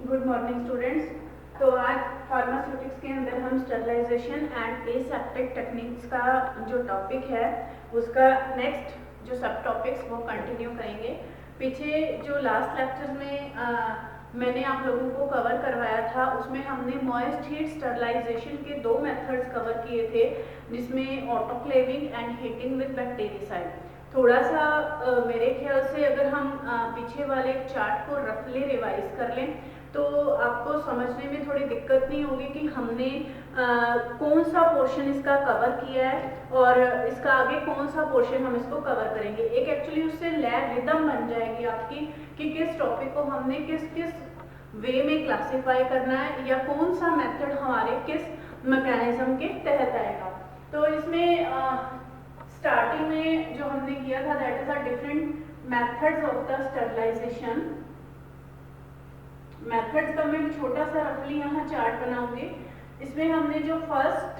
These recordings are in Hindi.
Good morning students. तो आज फार्मास्यूटिक्स के अंदर हम स्टरलाइजेशन एंड एसेप्टिक टेक्निक्स का जो टॉपिक है उसका नेक्स्ट जो सब टॉपिक्स वो कंटिन्यू करेंगे। पीछे जो लास्ट लेक्चर में मैंने आप लोगों को कवर करवाया था उसमें हमने मॉइस्ट हीट स्टरलाइजेशन के दो मेथड्स कवर किए थे, जिसमें ऑटोक्लेविंग एंड हीटिंग विद बैक्टीरियासाइड। थोड़ा सा मेरे ख्याल से अगर हम पीछे वाले चार्ट को रफली रिवाइज कर लें तो आपको समझने में थोड़ी दिक्कत नहीं होगी कि हमने कौन सा पोर्शन इसका कवर किया है और इसका आगे कौन सा पोर्शन हम इसको कवर करेंगे। एक एक्चुअली उससे रिदम बन जाएगी आपकी कि किस टॉपिक को हमने किस किस वे में क्लासिफाई करना है या कौन सा मेथड हमारे किस मैकेनिज्म के तहत आएगा। तो इसमें स्टार्टिंग में जो हमने किया था that is a different methods of the sterilisation. Methods का मैं छोटा सा रफली यहाँ चार्ट बनाऊंगी। इसमें हमने जो फर्स्ट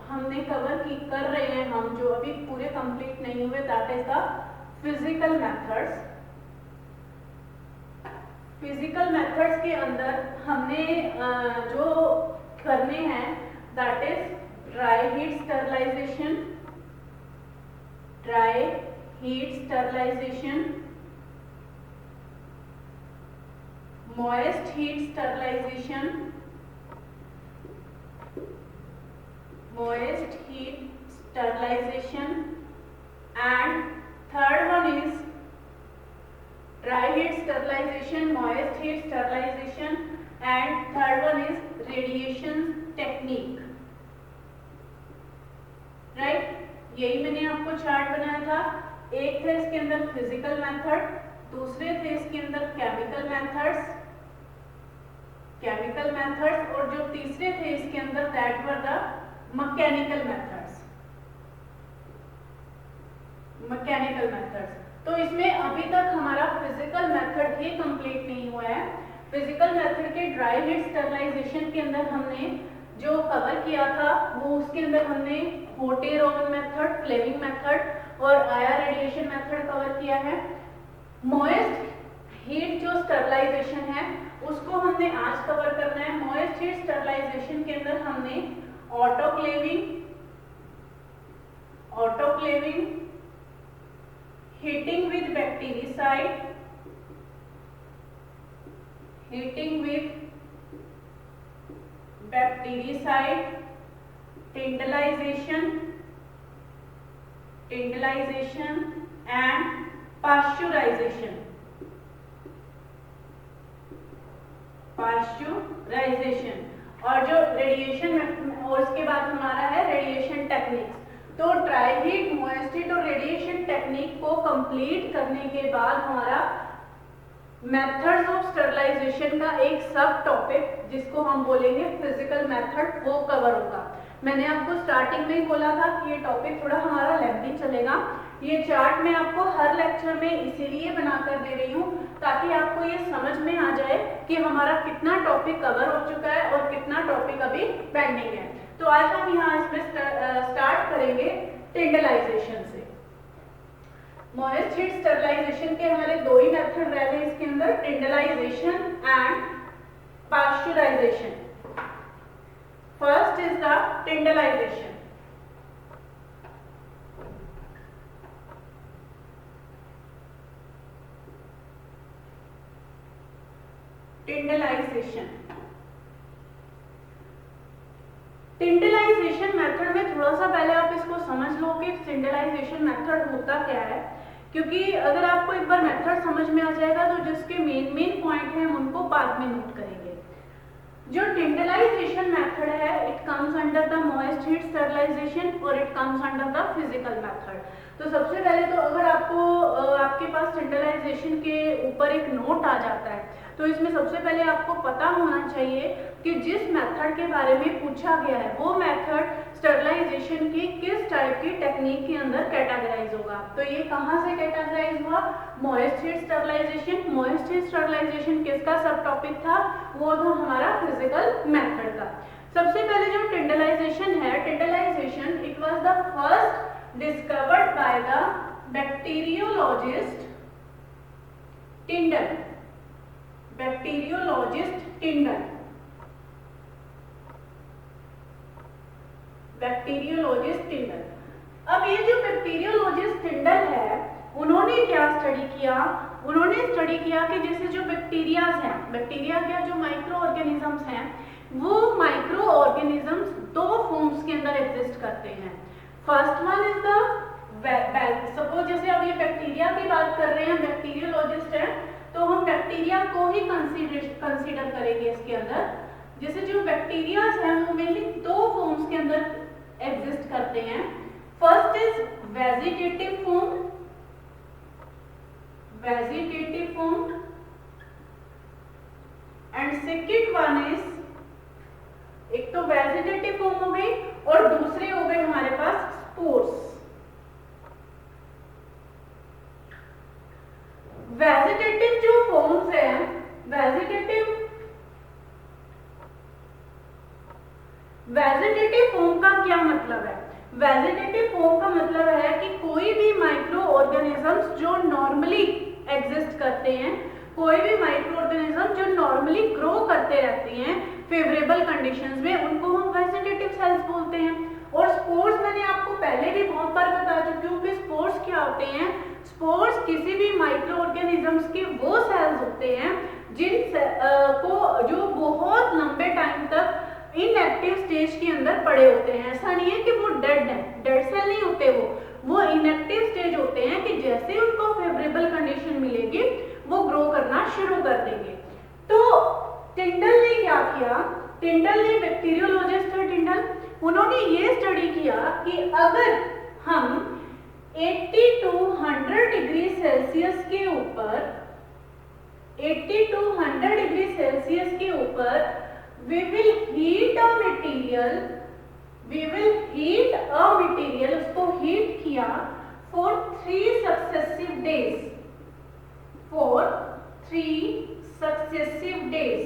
हमने कवर कर रहे हैं, हम जो अभी पूरे कंप्लीट नहीं हुए, that is the physical methods. Physical methods के अंदर हमने जो करने हैं that is dry heat sterilisation, dry heat sterilisation, moist heat sterilization, moist heat sterilization, and third one is dry heat sterilization, moist heat sterilization, and third one is radiation technique, right? यही मैंने आपको चार्ट बनाया था। एक थे इसके अंदर फिजिकल मेथड, दूसरे थे इसके अंदर केमिकल मेथड्स और जो तीसरे थे इसके अंदर that were the mechanical methods. तो इसमें अभी तक हमारा फिजिकल मेथड ही कंप्लीट नहीं हुआ है। फिजिकल मेथड के ड्राई हीट स्टरलाइजेशन के अंदर हमने जो कवर किया था वो उसके अंदर हमने hot air oven method, flaming method और आया रेडिएशन मेथड कवर किया है। मॉइस्ट हीट जो स्टरलाइजेशन है उसको हमने आज कवर करना है। मॉइस्ट हीट स्टरलाइजेशन के अंदर हमने autoclaving, heating with bactericide, tyndallisation and pasteurisation और जो रेडिएशन और इसके बाद हमारा है रेडिएशन टेक्निक्स। तो ड्राई हीट, मॉइस्ट हीट और रेडिएशन टेक्निक को कंप्लीट करने के बाद हमारा मेथड्स ऑफ स्टरलाइजेशन का एक सब टॉपिक जिसको हम बोलेंगे फिजिकल मेथड वो कवर होगा। मैंने आपको स्टार्टिंग में ही बोला था कि ये टॉपिक थोड़ा हमारा लेंथी चलेगा। ये चार्ट मैं आपको हर लेक्चर में इसीलिए बनाकर दे रही हूँ ताकि आपको ये समझ में आ जाए कि हमारा कितना टॉपिक कवर हो चुका है और कितना टॉपिक अभी पेंडिंग है। तो आज हम यहाँ इसमें स्टार्ट करेंगे टिंडलाइजेशन से। मॉइस्ट हीट स्टरलाइजेशन के हमारे दो ही मेथड रह गए इसके अंदर, tyndallisation and pasteurisation. First is the tyndallisation. Tyndallisation method में थोड़ा सा पहले आप इसको समझ लो कि टिंडलाइजेशन मेथड होता क्या है, क्योंकि अगर आपको एक बार मेथड समझ में आ जाएगा तो जिसके मेन पॉइंट है हम उनको बाद में नोट करेंगे। जो टिंडलाइजेशन मेथड है it comes under the moist heat sterilisation और it comes under the physical method. तो सबसे पहले तो अगर आपको आपके पास टिंडलाइजेशन के ऊपर एक नोट आ जाता है तो इसमें सबसे पहले आपको पता होना चाहिए कि जिस मेथड के बारे में पूछा गया है वो मेथड स्टरलाइजेशन की किस टाइप की टेक्निक के अंदर कैटेगराइज होगा। तो ये कहाँ से कैटेगराइज हुआ? Moist heat sterilisation. Moist heat sterilisation किसका सब टॉपिक था? वो था हमारा फिजिकल मेथड का। सबसे पहले जो टिंडलाइजेशन है, tyndallisation it was the first discovered by the bacteriologist Tyndall. Bacteriologist Tyndall, bacteriologist Tyndall. अब ये जो बैक्टीरियोलॉजिस्ट टिंडल है, उन्होंने क्या स्टडी किया? उन्होंने स्टडी किया कि जैसे जो बैक्टीरियाज हैं, बैक्टीरिया क्या, जो माइक्रो ऑर्गेनिजम्स हैं, वो माइक्रो ऑर्गेनिजम्स दो फॉर्म्स के अंदर एग्जिस्ट करते हैं। First one is the, suppose जैसे अब ये बैक्टीरिया की बात कर रहे हैं, बैक्टीरियोलॉजिस्ट हैं, तो हम बैक्टीरिया को ही कंसीडर करेंगे इसके अंदर। जैसे जो बैक्टीरियाज हैं वो मेनली दो फॉर्म्स के अंदर एग्जिस्ट करते हैं। First is vegetative form, vegetative form, and second one is, एक तो वेजिटेटिव फॉर्म हो गई और दूसरे हो गए हमारे पास स्पोर्स। वेजिटेटिव जो फॉर्म्स हैं, वेजिटेटिव फॉर्म का क्या मतलब है? वेजिटेटिव फॉर्म का मतलब है कि कोई भी माइक्रो ऑर्गेनिजम्स जो नॉर्मली एग्जिस्ट करते हैं, कोई भी माइक्रो ऑर्गेनिज्म जो नॉर्मली ग्रो करते रहते हैं फेवरेबल कंडीशंस में, उनको हम वेजिटेटिव सेल्स बोलते हैं। और स्पोर्स मैंने आपको पहले भी बहुत बार बता चुकी हूँ कि स्पोर्स क्या होते हैं। स्पोर्स किसी भी माइक्रो ऑर्गेनिजम्स के वो सेल्स होते हैं जिन को जो बहुत लंबे टाइम तक इनएक्टिव स्टेज के अंदर पड़े होते हैं। ऐसा नहीं है कि वो डेड है, डेड सेल नहीं होते, वो इनएक्टिव स्टेज होते हैं कि जैसे उनको फेवरेबल कंडीशन मिलेगी वो ग्रो करना शुरू कर देंगे। तो टिंडल ने क्या किया? टिंडल ने, बैक्टीरियोलॉजिस्ट है टिंडल, उन्होंने ये स्टडी किया कि अगर हम 80 to 100 डिग्री सेल्सियस के ऊपर, 80 to 100 डिग्री सेल्सियस के ऊपर we will heat a material, उसको हीट किया for 3 successive days, for 3 successive days।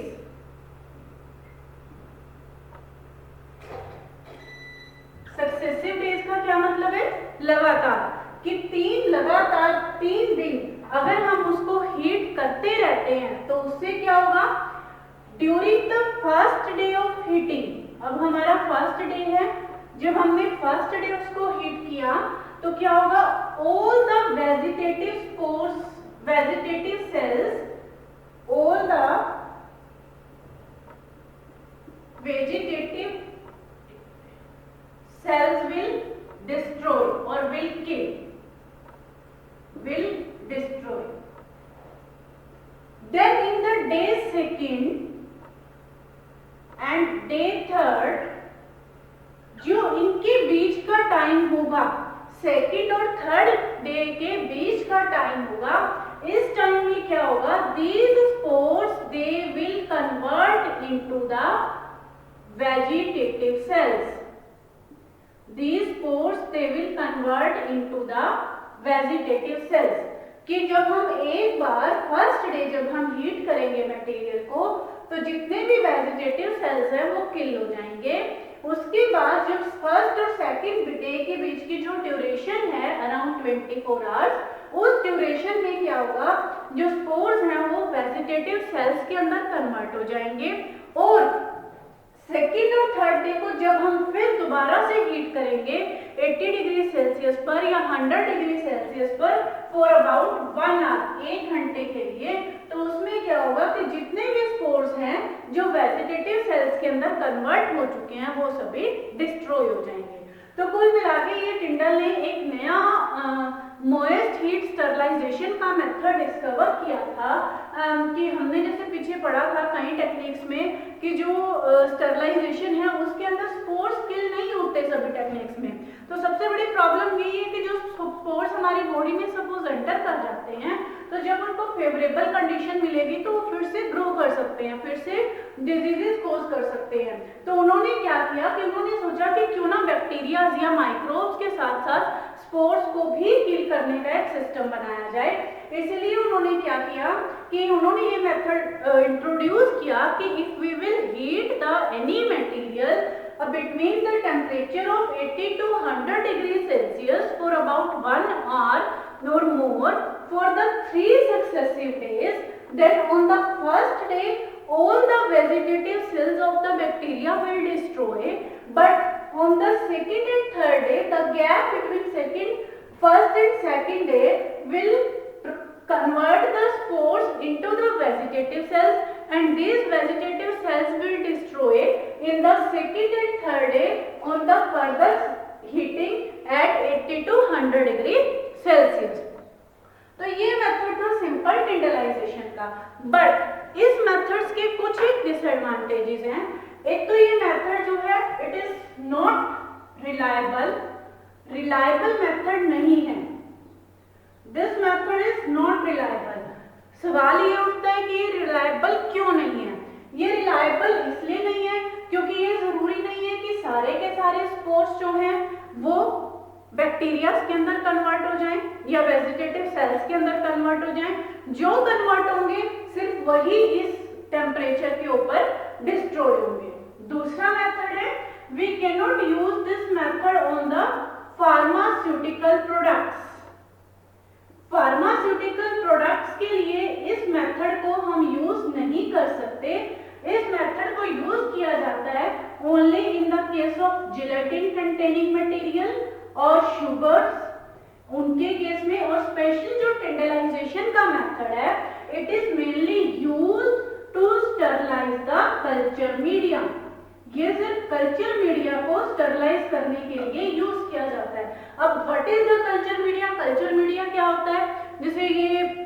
Successive days का क्या मतलब है? लगातार, कि 3 दिन अगर हम उसको हीट करते रहते हैं तो उससे क्या होगा? During the first day of heating, अब हमारा फर्स्ट डे है, जब हमने फर्स्ट डे उसको हीट किया तो क्या होगा? All the vegetative spores, vegetative cells, all the vegetative cells will destroy or will kill, will destroy। Then in the day second and day third, जो इनके बीच का टाइम होगा, सेकेंड और थर्ड डे के बीच का टाइम होगा, इस टाइम में क्या होगा? These spores they will convert into the vegetative cells, these spores they will convert into the vegetative cells। कि जब हम एक बार फर्स्ट डे जब हम हीट करेंगे मटेरियल को तो जितने भी वेजिटेटिव सेल्स हैं वो किल हो जाएंगे। उसके बाद जब फर्स्ट और सेकंड डे के बीच की जो ड्यूरेशन है अराउंड 24 आवर्स, उस ड्यूरेशन में क्या होगा? जो स्पोर्स हैं वो वेजिटेटिव सेल्स के अंदर कन्वर्ट हो जाएंगे और सेकेंड और थर्ड डे को जब हम फिर दोबारा से हीट करेंगे 80 डिग्री सेल्सियस पर या 100 डिग्री सेल्सियस पर फॉर अबाउट 1 आवर, 1 घंटे के लिए, तो उसमें क्या होगा कि जितने भी स्पोर्स हैं जो वेजिटेटिव सेल्स के अंदर कन्वर्ट हो चुके हैं वो सभी डिस्ट्रॉय हो जाएंगे। तो कुल मिला के ये टिंडल ने एक नया मोइस्ट हीट स्टरलाइजेशन का मेथड डिस्कवर किया था। कि हमने जैसे पीछे पढ़ा था कई टेक्निक्स में कि जो स्टरलाइजेशन है उसके अंदर स्पोर्स किल नहीं होते सभी टेक्निक्स में। तो सबसे बड़ी प्रॉब्लम यही है कि जो स्पोर्स हमारी बॉडी में सपोज एंटर कर जाते हैं तो जब उनको फेवरेबल कंडीशन मिलेगी तो वो फिर से ग्रो कर सकते हैं, फिर से डिजीजेस कोज कर सकते हैं। तो उन्होंने क्या किया कि उन्होंने सोचा कि क्यों ना बैक्टीरिया या माइक्रोब्स के साथ साथ स्पोर्स को भी किल करने का एक सिस्टम बनाया जाए। इसलिए उन्होंने क्या किया कि उन्होंने ये मेथड इंट्रोड्यूस किया कि if we will heat the any material between the temperature of 80 to 100 degree Celsius for about 1 hour or more for the 3 successive days, then on the first day all the vegetative cells of the bacteria will destroy, but on the second and third day, the gap between first and second day will convert the spores into the vegetative cells, and these vegetative cells will destroy in the second and third day on the further heating at 80 to 100 degree Celsius. तो ये मेथड था सिंपल टिंडलाइजेशन का, बट इस मेथड्स के कुछ एक डिसएडवांटेजेस हैं। एक तो ये मेथड जो है it is not reliable method नहीं है। This method is not reliable. सवाल ये उठता है कि ये रिलायबल क्यों नहीं है? ये रिलायबल इसलिए नहीं है क्योंकि ये जरूरी नहीं है कि सारे के सारे स्पोर्स जो हैं वो बैक्टीरियाज के अंदर कन्वर्ट हो जाएं या वेजिटेटिव सेल्स के अंदर कन्वर्ट हो जाएं। जो कन्वर्ट होंगे सिर्फ वही इस टेम्परेचर के ऊपर डिस्ट्रॉय होंगे। दूसरा मेथड है we can not use this method on the pharmaceutical products. Pharmaceutical products के लिए इस मेथड को हम यूज नहीं कर सकते। इस मेथड को यूज किया जाता है only in the case of gelatin containing material और शुगर्स, उनके केस में। और स्पेशली जो टिंडलाइजेशन का मेथड है it is mainly used to sterilise the culture media. ये सिर्फ कल्चर मीडिया को स्टरलाइज करने के लिए यूज किया जाता है। अब what is the culture media? Culture media क्या होता है? जैसे ये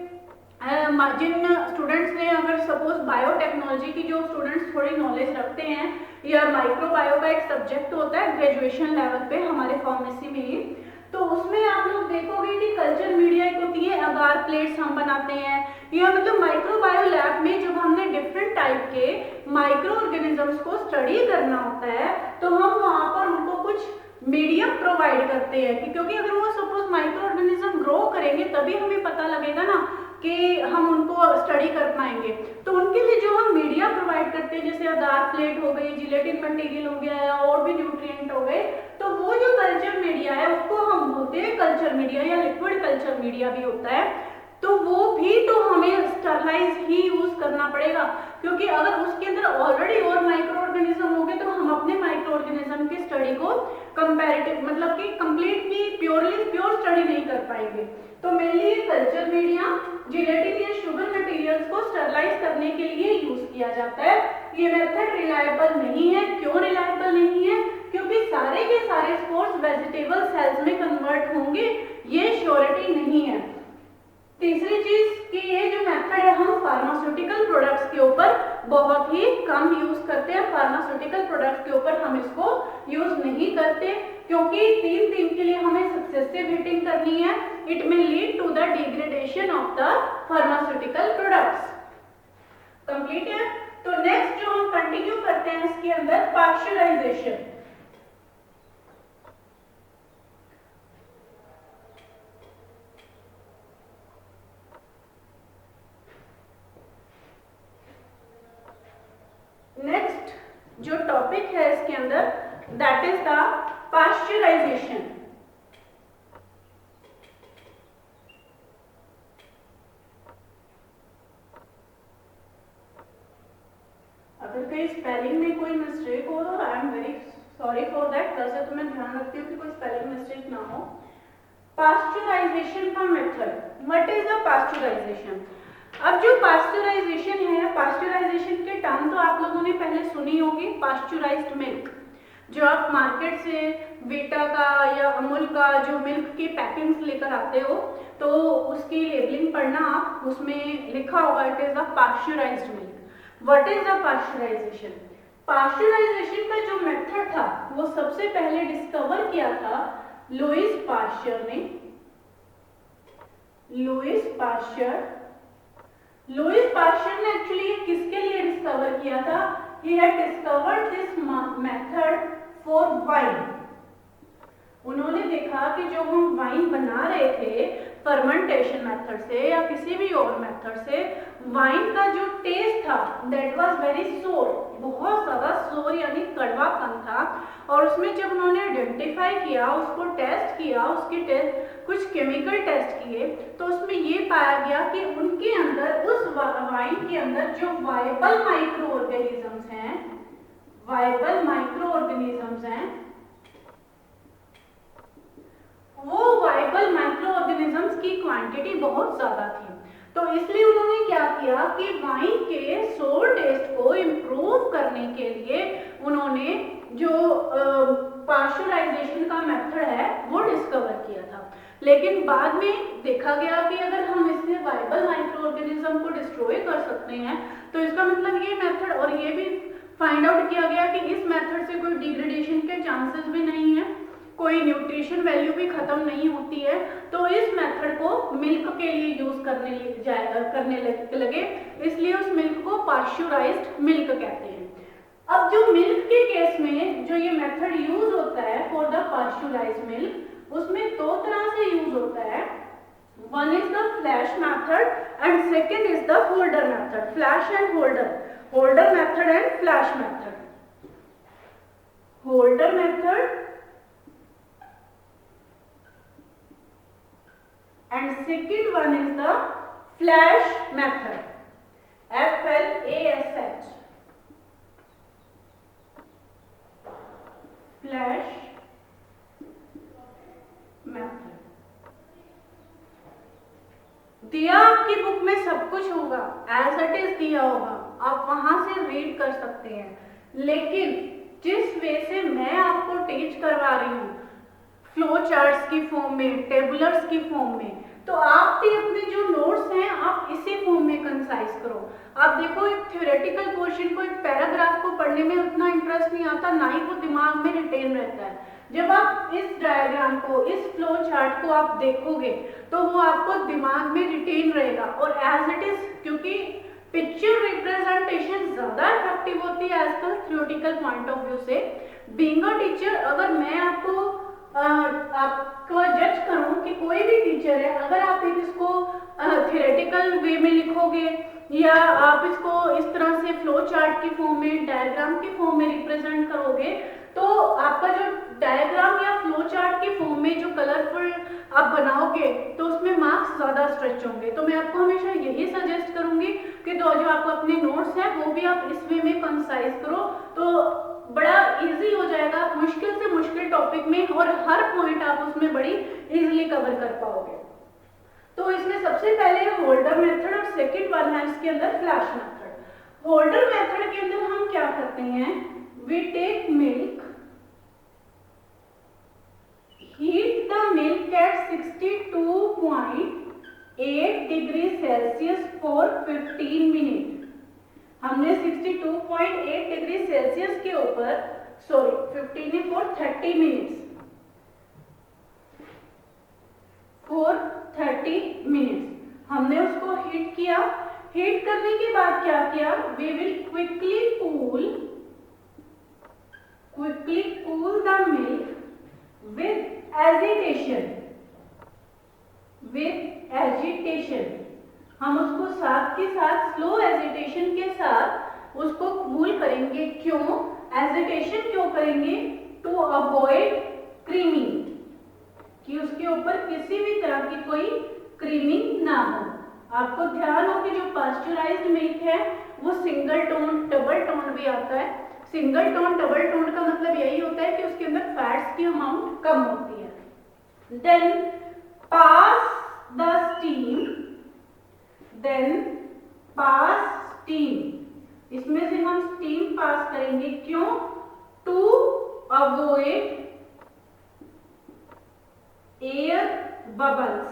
जिन स्टूडेंट्स ने अगर सपोज बायोटेक्नोलॉजी की जो स्टूडेंट्स थोड़ी नॉलेज रखते हैं या माइक्रोबायो का एक सब्जेक्ट होता है ग्रेजुएशन लेवल पे हमारे फार्मेसी में ही, तो उसमें आप लोग देखोगे कि कल्चर मीडिया एक होती है, अगार प्लेट्स हम बनाते हैं या मतलब माइक्रोबायो लैब में जब हमने डिफरेंट टाइप के माइक्रो ऑर्गेनिजम्स को स्टडी करना होता है तो हम वहाँ पर उनको कुछ मीडियम प्रोवाइड करते हैं कि क्योंकि अगर वो सपोज माइक्रो ऑर्गेनिज्म ग्रो करेंगे तभी हमें पता लगेगा ना कि हम उनको स्टडी कर पाएंगे। तो उनके लिए जो हम मीडिया प्रोवाइड करते हैं जैसे अगार प्लेट हो गई, जिलेटिन मटेरियल हो गया या और भी न्यूट्रिएंट हो गए, तो वो जो कल्चर मीडिया है उसको हम बोलते हैं कल्चर मीडिया या लिक्विड कल्चर मीडिया भी होता है। तो वो भी तो हमें स्टरलाइज ही यूज करना पड़ेगा क्योंकि अगर उसके अंदर ऑलरेडी और माइक्रो ऑर्गेनिज्म हो गए तो हम अपने माइक्रो ऑर्गेनिज्म की स्टडी को कंपैरेटिव मतलब कि कंप्लीटली प्योर स्टडी नहीं कर पाएंगे। तो मेनली कल्चर मीडिया जिलेटिन या शुगर मटेरियल्स को स्टरलाइज करने के लिए यूज किया जाता है। ये मेथड रिलायबल नहीं है। क्यों रिलायबल नहीं है? क्योंकि सारे के सारे स्पोर्स वेजिटेबल सेल्स में कन्वर्ट होंगे, ये श्योरिटी नहीं है। तीसरी चीज कि ये जो मेथड है हम फार्मास्यूटिकल प्रोडक्ट्स के ऊपर बहुत ही कम यूज करते हैं। फार्मास्यूटिकल प्रोडक्ट्स के ऊपर हम इसको यूज नहीं करते क्योंकि 3 दिन के लिए हमें सक्सेसिव हीटिंग करनी है। It may lead to the degradation of the pharmaceutical products. Complete है। तो नेक्स्ट जो हम कंटिन्यू करते हैं इसके अंदर पाश्चराइजेशन। नेक्स्ट जो टॉपिक है इसके अंदर दैट इज द पाश्चराइजेशन। अगर कहीं स्पेलिंग में कोई मिस्टेक हो तो I am very sorry for that. वैसे तो मैं ध्यान रखती हूँ कि कोई स्पेलिंग मिस्टेक ना हो। पाश्चराइजेशन का method, what is the pasteurisation? अब जो पाश्चराइजेशन है, पाश्चराइजेशन के टर्म तो आप लोगों ने पहले सुनी होगी। पाश्चराइज्ड मिल्क, जो आप मार्केट से वीटा का या अमूल का जो मिल्क की पैकिंग्स लेकर आते हो तो उसकी लेबलिंग पढ़ना आप, उसमें लिखा होगा it is the pasteurised milk. What is the pasteurisation? Pasteurisation का जो मेथड था वो सबसे पहले डिस्कवर किया था लुईस पाश्चर ने। लुईस पाश्चर ने एक्चुअली किसके लिए डिस्कवर किया था? He had discovered this method for wine. उन्होंने देखा कि जो हम वाइन बना रहे थे फर्मेंटेशन मेथड से या किसी भी और मेथड से वाइन का जो टेस्ट था दैट वाज वेरी सोर, बहुत ज़्यादा सोर यानी कड़वापन था। और उसमें जब उन्होंने आइडेंटिफाई किया, उसको टेस्ट किया, उसके टेस्ट कुछ केमिकल टेस्ट किए, तो उसमें ये पाया गया कि उनके अंदर, उस वाइन के अंदर जो वायबल माइक्रो ऑर्गेनिजम्स हैं, वायबल माइक्रो ऑर्गेनिजम्स हैं, वो वायबल माइक्रो ऑर्गेनिजम्स की क्वांटिटी बहुत ज्यादा थी। तो इसलिए उन्होंने क्या किया कि वाइन के सोर टेस्ट को इम्प्रूव करने के लिए उन्होंने जो पाश्चराइजेशन का मेथड है वो डिस्कवर किया था। लेकिन बाद में देखा गया कि अगर हम इससे वायबल माइक्रो ऑर्गेनिज्म को डिस्ट्रॉय कर सकते हैं तो इसका मतलब ये मेथड, और ये भी फाइंड आउट किया गया कि इस मेथड से कोई डिग्रेडेशन के चांसेस भी नहीं है, कोई न्यूट्रिशन वैल्यू भी खत्म नहीं होती है। तो इस मेथड को मिल्क के लिए यूज करने लगे, इसलिए उस मिल्क को पाश्चराइज्ड मिल्क कहते हैं। अब जो मिल्क के केस में जो ये मेथड यूज होता है फॉर द पाश्चराइज्ड मिल्क, उसमें दो तरह से यूज होता है। One is the flash method and second is the holder method. Flash and holder method and flash method. Holder method and second one is the flash method, FLASH, flash method। दिया आपकी बुक में सब कुछ होगा, एज इट इज दिया होगा, आप वहां से रीड कर सकते हैं, लेकिन जिस वे से मैं आपको टीच करवा रही हूँ, फ्लो चार्ट्स की फॉर्म में, टेबुलर्स की फॉर्म में, तो आप भी अपने जो नोट्स हैं आप इसी फॉर्म में कंसाइज करो। आप देखो एक थ्योरेटिकल क्वेश्चन को, एक पैराग्राफ को पढ़ने में उतना इंटरेस्ट नहीं आता, ना ही वो दिमाग में रिटेन रहता है। जब आप इस डायग्राम को, इस फ्लो चार्ट को आप देखोगे तो वो आपको दिमाग में रिटेन रहेगा, और एज इट इज, क्योंकि पिक्चर रिप्रेजेंटेशन ज्यादा इफेक्टिव होती है as theoretical point of view से। बीइंग अ टीचर, अगर मैं आपको जज करूं कि कोई भी टीचर है, अगर आप इसको थ्योरेटिकल वे में लिखोगे या आप इसको इस तरह से फ्लो चार्ट की फॉर्म में, डायग्राम की फॉर्म में रिप्रेजेंट करोगे, तो आपका जो डायग्राम या फ्लो चार्ट की फॉर्म में जो कलरफुल आप बनाओगे तो उसमें मार्क्स ज्यादा स्ट्रेच होंगे। तो मैं आपको हमेशा यही सजेस्ट करूंगी कि जो आपको अपने नोट्स हैं वो भी आप इस वे में कंसाइज करो, तो बड़ा इजी हो जाएगा मुश्किल से मुश्किल टॉपिक में, और हर पॉइंट आप उसमें बड़ी इजीली कवर कर पाओगे। तो इसमें सबसे पहले होल्डर मेथड और सेकंड वन है इसके अंदर फ्लैश मेथड। होल्डर मेथड के अंदर हम क्या करते हैं, we take milk, heat the milk at 62.8 degree Celsius for 15 minute. हमने 62.8 डिग्री सेल्सियस के ऊपर, 15 फॉर 30 मिनट्स, फॉर 30 मिनट्स हमने उसको हीट किया। हीट करने के बाद क्या किया, we will quickly cool the milk with agitation. हम उसको साथ के साथ स्लो एजिटेशन के साथ उसको कूल करेंगे। क्यों एजिटेशन क्यों करेंगे, टू अवॉइड क्रीमिंग, कि उसके ऊपर किसी भी तरह की कोई क्रीमिंग ना हो। आपको ध्यान हो कि जो पाश्चराइज्ड मिल्क है वो सिंगल टोन, डबल टोन भी आता है। सिंगल टोन, डबल टोन का मतलब यही होता है कि उसके अंदर फैट्स की अमाउंट कम होती है। देन पास द स्टीम, इसमें से हम स्टीम पास करेंगे। क्यों, टू अवॉइड एयर बबल्स,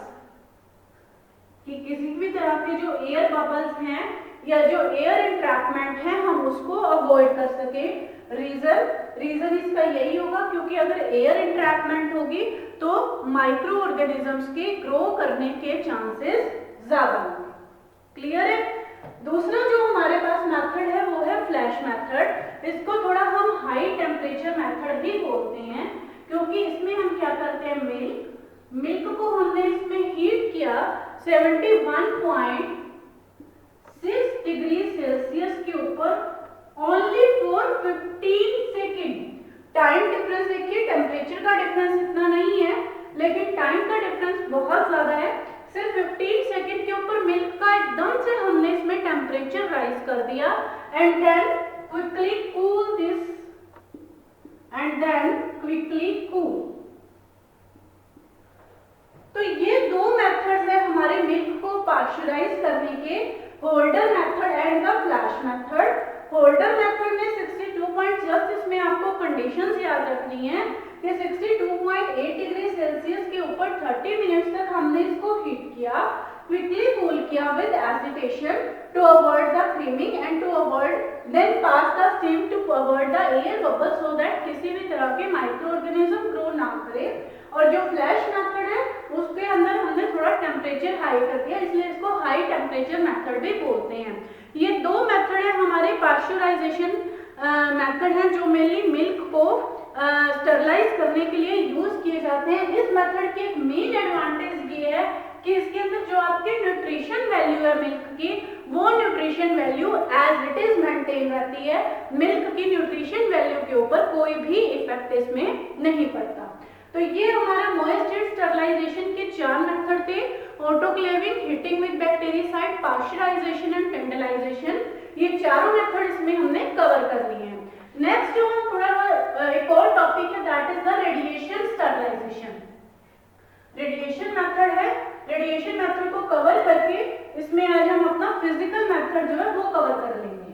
कि किसी भी तरह के जो एयर बबल्स हैं या जो एयर इंट्रैपमेंट है हम उसको अवॉइड कर सके। रीजन इसका यही होगा क्योंकि अगर एयर इंट्रैपमेंट होगी तो माइक्रो ऑर्गेनिजम्स के ग्रो करने के चांसेस ज्यादा होंगे। क्लियर है। दूसरा जो हमारे पास मेथड है वो है फ्लैश मेथड। इसको थोड़ा हम हाई टेम्परेचर मेथड भी बोलते हैं क्योंकि इसमें हम क्या करते हैं, मिल्क मिल्क को हमने इसमें हीट किया 71.6 डिग्री सेल्सियस के ऊपर only for 15 second. Time difference देखिए, टेम्परेचर का डिफरेंस इतना नहीं है लेकिन टाइम का डिफरेंस बहुत ज्यादा है। सिर्फ 15 सेकेंड के ऊपर मिल्क का एकदम से हमने इसमें टेम्परेचर राइज कर दिया and then quickly cool this and then quickly cool. तो ये दो मेथड्स है हमारे मिल्क को पास्चराइज करने के, holder method and the flash method. Holder method में 62 जस्ट इसमें आपको कंडीशंस याद रखनी है कि 62.8 डिग्री सेल्सियस के ऊपर 30 मिनट्स तक हमने इसको हीट किया, क्विकली कूल किया with agitation to avoid the creaming and to avoid then pass the steam to avoid the air bubble so that किसी भी तरह के माइक्रो ऑर्गेनिज्म ग्रो ना करे। और जो फ्लैश मेथड है उसके अंदर हमने थोड़ा टेम्परेचर हाई कर दिया, इसलिए इसको हाई टेम्परेचर मेथड भी बोलते हैं। ये दो मेथड है हमारे पास्चराइजेशन मेथड है जो मेनली मिल्क को स्टरलाइज करने के लिए यूज किए जाते हैं। इस मेथड की एक मेन एडवांटेज ये है कि इसके अंदर जो आपकी न्यूट्रिशन वैल्यू है मिल्क की, वो nutrition value as it is maintain रहती है। मिल्क की न्यूट्रिशन वैल्यू के ऊपर कोई भी इफेक्ट इसमें नहीं पड़ता। तो ये हमारा मॉइस्चर स्टरलाइजेशन के 4 मेथड थे, autoclaving, heating with bactericide, pasteurisation and tyndallisation. ये चारों मेथड इसमें हमने कवर कर लिए हैं। नेक्स्ट जो हम थोड़ा एक और टॉपिक है that is the radiation sterilisation. Radiation method है, रेडिएशन मेथड को कवर करके इसमें आज हम अपना फिजिकल मेथड जो है वो कवर कर लेंगे।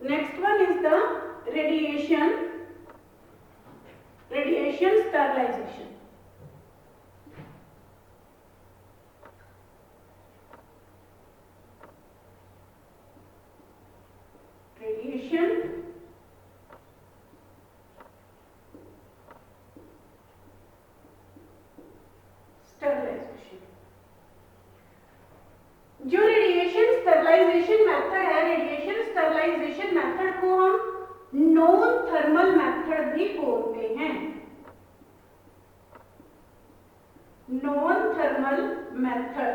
Next one is the radiation sterilisation. Radiation sterilisation, जो रेडिएशन स्टरलाइजेशन मेथड है, रेडिएशन स्टरलाइजेशन मेथड को हम नॉन थर्मल मेथड भी बोलते हैं। Non thermal method,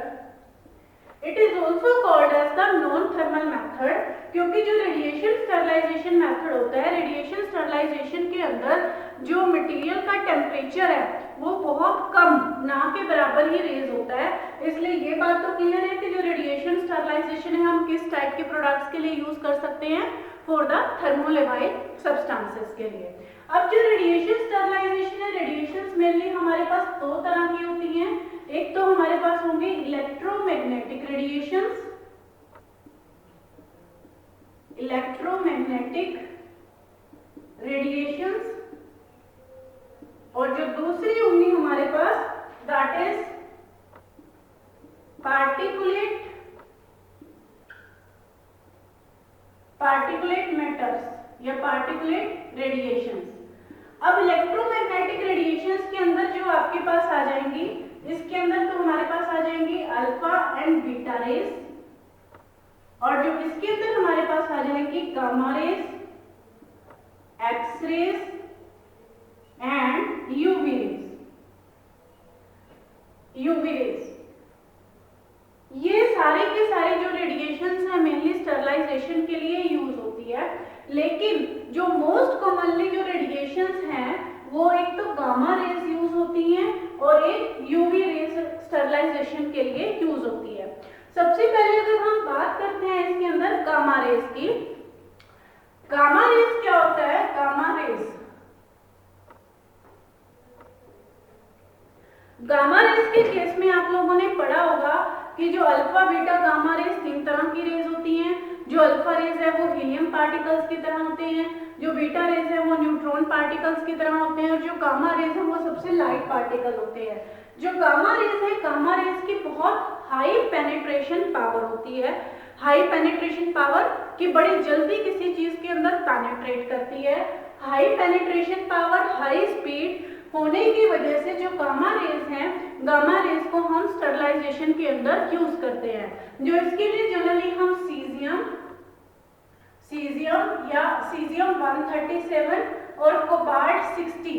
it is also called as the non thermal method, क्योंकि जो रेडिएशन स्टरलाइजेशन मेथड होता है, रेडिएशन स्टरलाइजेशन के अंदर जो मटेरियल का टेम्परेचर है वो बहुत कम, ना के बराबर ही रेज होता है। इसलिए ये बात तो क्लियर है कि जो रेडिएशन स्टरलाइजेशन है हम किस टाइप के प्रोडक्ट्स के लिए यूज कर सकते हैं, फॉर द थर्मोलेबाइल सब्सटेंसेस के लिए। अब जो रेडिएशन स्टरलाइजेशन है, रेडिएशंस मेनली हमारे पास दो तरह की होती हैं। एक तो हमारे पास होंगे इलेक्ट्रोमैग्नेटिक रेडिएशंस, इलेक्ट्रोमैग्नेटिक रेडिएशंस, और जो दूसरी होंगी हमारे पास दैट इज पार्टिकुलेट मैटर्स या पार्टिकुलेट रेडिएशंस। अब इलेक्ट्रोमैग्नेटिक रेडिएशंस के अंदर जो आपके पास आ जाएंगी, इसके अंदर तो हमारे पास आ जाएंगी अल्फा एंड बीटा रेज, और जो इसके अंदर हमारे पास आ जाएंगी gamma rays, x rays and UV rays. ये सारे के सारे जो रेडिएशंस है मेनली स्टरलाइजेशन के लिए यूज होती है, लेकिन जो मोस्ट कॉमनली जो रेडिएशंस हैं वो एक तो गामा रेज यूज होती हैं और एक यूवी रेज स्टरलाइजेशन के लिए यूज होती है। सबसे पहले अगर हम बात करते हैं इसके अंदर गामा रेज की, गामा रेज क्या होता है? गामा रेज, गामा रेज के केस में आप लोगों ने पढ़ा होगा कि जो अल्फा बीटा गामा रेज 3 तरह की रेज होती हैं। जो अल्फा रेज है वो हीलियम पार्टिकल्स की तरह होते हैं, जो बीटा रेज है वो न्यूट्रॉन पार्टिकल्स की तरह होते हैं, और जो गामा रेज है वो सबसे लाइट पार्टिकल होते हैं। जो गामा रेज है, गामा रेज की बहुत हाई पेनिट्रेशन पावर होती है, हाई पेनिट्रेशन पावर कि बड़ी जल्दी किसी चीज के अंदर पेनिट्रेट करती है। High penetration power, high speed होने की वजह से जो गामा रेज हैं, गामा रेज को हम स्टरलाइजेशन के अंदर यूज करते हैं। जो इसके लिए जनरली हम सीजियम या सीजियम 137 और कोबाल्ट 60,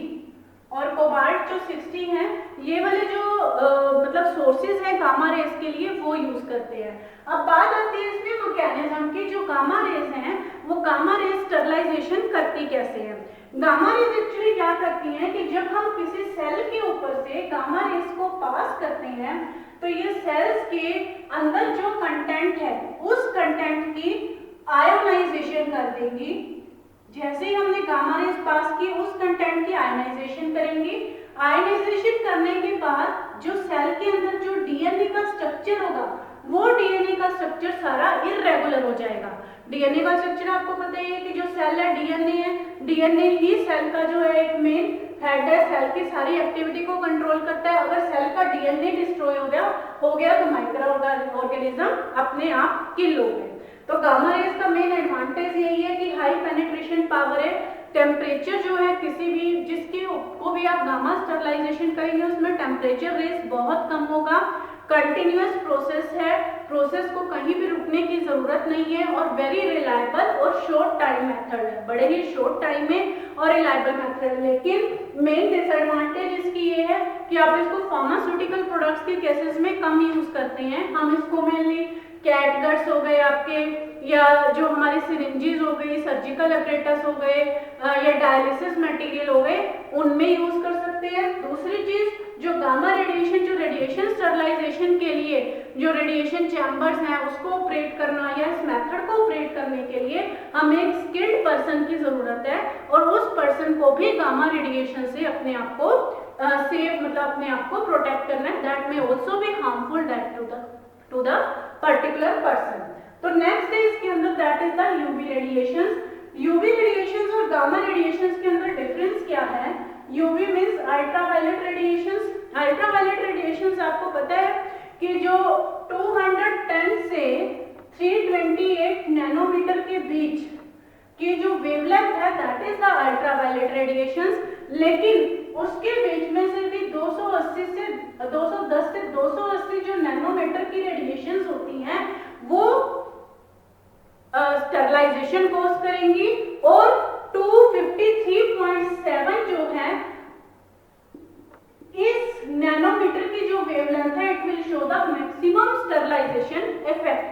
और कोबाल्ट जो 60 हैं ये वाले जो मतलब सोर्सेज हैं गामा रेज के लिए वो यूज करते हैं। अब बात आती है इसमें मैकेनिज्म की, जो गामा रेज हैं वो गामा रेज स्टरलाइजेशन करती कैसे है। गामा रेज एक्चुअली क्या करती हैं कि जब हम किसी सेल के ऊपर से गामा रेज को पास करते हैं तो ये सेल्स के अंदर जो कंटेंट है उस कंटेंट की आयोनाइजेशन कर देंगी। जैसे ही हमने गामा रेज पास की उस कंटेंट की आयोनाइजेशन करेंगे। आयोनाइजेशन करने के बाद जो सेल के अंदर जो डीएनए का स्ट्रक्चर होगा वो डीएनए का स्ट्रक्चर सारा इरेगुलर हो जाएगा। डीएनए का स्ट्रक्चर आपको पता ही है कि जो सेल है डीएनए है, डीएनए ही सेल का जो है एक मेन हेड है, सेल की सारी एक्टिविटी को कंट्रोल करता है। अगर सेल का डीएनए डिस्ट्रॉय हो गया तो माइक्रो ऑर्गेनिज्म अपने आप किल हो गए। तो गामा रेज का मेन एडवांटेज यही है कि हाई पेनिट्रेशन पावर है। टेम्परेचर जो है किसी भी जिसके को भी आप गामा स्टरलाइजेशन करेंगे उसमें टेम्परेचर रेज बहुत कम होगा। कंटिन्यूअस प्रोसेस है, प्रोसेस को कहीं भी रुकने की जरूरत नहीं है और वेरी रिलायबल और शॉर्ट टाइम मेथड है, बड़े ही शॉर्ट टाइम में और रिलायबल मेथड है। लेकिन मेन डिसएडवांटेज इसकी ये है कि आप इसको फार्मास्यूटिकल प्रोडक्ट्स के केसेस में कम यूज करते हैं। हम इसको मेनली कैटगट्स हो गए आपके, या जो हमारे सिरिंजेस हो गई, सर्जिकल अपरेटस हो गए या डायलिसिस मटेरियल हो गए उनमें यूज कर सकते हैं। दूसरी चीज जो गामा रेडिएशन, जो रेडिएशन स्टरलाइजेशन के लिए जो रेडिएशन चैम्बर्स हैं उसको ऑपरेट करना या इस मेथड को ऑपरेट करने के लिए हमें एक स्किल्ड पर्सन की जरूरत है और उस पर्सन को भी गामा रेडिएशन से अपने आप को सेव मतलब अपने आप को प्रोटेक्ट करना है। दैट में also be harmful that to the particular person. तो नेक्स्ट है इसके अंदर that is the UV radiations. UV radiations और गामा रेडिएशंस के अंदर डिफरेंस क्या है। UV means ultraviolet radiations. Ultraviolet radiations आपको पता है कि जो 210 से 328 नैनोमीटर के बीच की जो वेवलेंथ है that is the ultraviolet radiations. लेकिन उसके बीच में से भी 210 से 280 जो नैनोमीटर की रेडिएशंस होती हैं वो स्टरलाइजेशन कोज करेंगी और 253.7 जो है इस नैनोमीटर की जो वेवलेंथ है it will show the maximum sterilisation effect.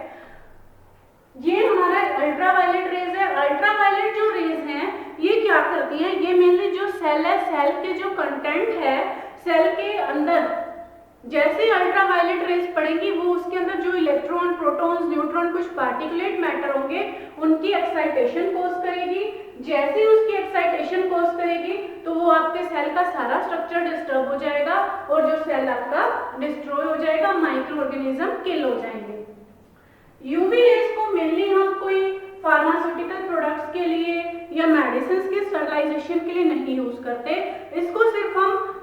ये हमारा अल्ट्रावायलेट रेज है। अल्ट्रावायलेट जो रेज हैं ये क्या करती हैं, ये मेनली जो सेल है, सेल के जो कंटेंट है सेल के अंदर जैसे अल्ट्रावायलेट रेज पड़ेंगी वो उसके अंदर जो इलेक्ट्रॉन, प्रोटॉन्स, न्यूट्रॉन, कुछ पार्टिकुलेट मैटर होंगे उनकी एक्साइटेशन कोज करेगी। जैसे उसकी एक्साइटेशन कोज करेगी तो वो आपके सेल का सारा स्ट्रक्चर डिस्टर्ब हो जाएगा और जो सेल आपका डिस्ट्रॉय हो जाएगा, माइक्रो ऑर्गेनिज्म किल हो जाएंगे। यूवी रेज को मेनली हम कोई फार्मास्यूटिकल प्रोडक्ट्स के लिए या मेडिसिन के स्टरलाइजेशन के लिए नहीं यूज करते। इसको सिर्फ हम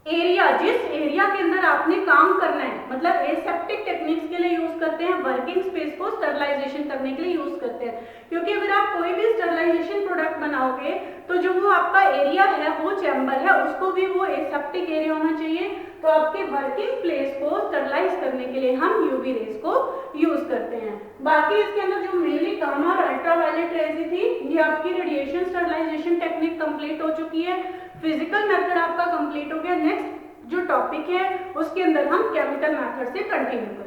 एरिया, जिस एरिया के अंदर आपने काम करना है मतलब एसेप्टिक टेक्निक्स के लिए यूज करते हैं, वर्किंग स्पेस को स्टरलाइजेशन करने के लिए यूज करते हैं। क्योंकि अगर आप कोई भी स्टरलाइजेशन प्रोडक्ट बनाओगे तो जो वो आपका एरिया है, वो चैम्बर है, उसको भी वो एसेप्टिक एरिया होना चाहिए। तो आपके वर्किंग प्लेस को स्टरलाइज करने के लिए हम यूवी रेज को यूज करते हैं। बाकी इसके अंदर जो मेनली गामा और अल्ट्रावायलेट रेज थी ये आपकी रेडिएशन स्टरलाइजेशन टेक्निक कंप्लीट हो चुकी है। फिजिकल मेथड आपका कंप्लीट हो गया। नेक्स्ट जो टॉपिक है उसके अंदर हम केमिकल मेथड से कंटिन्यू करेंगे।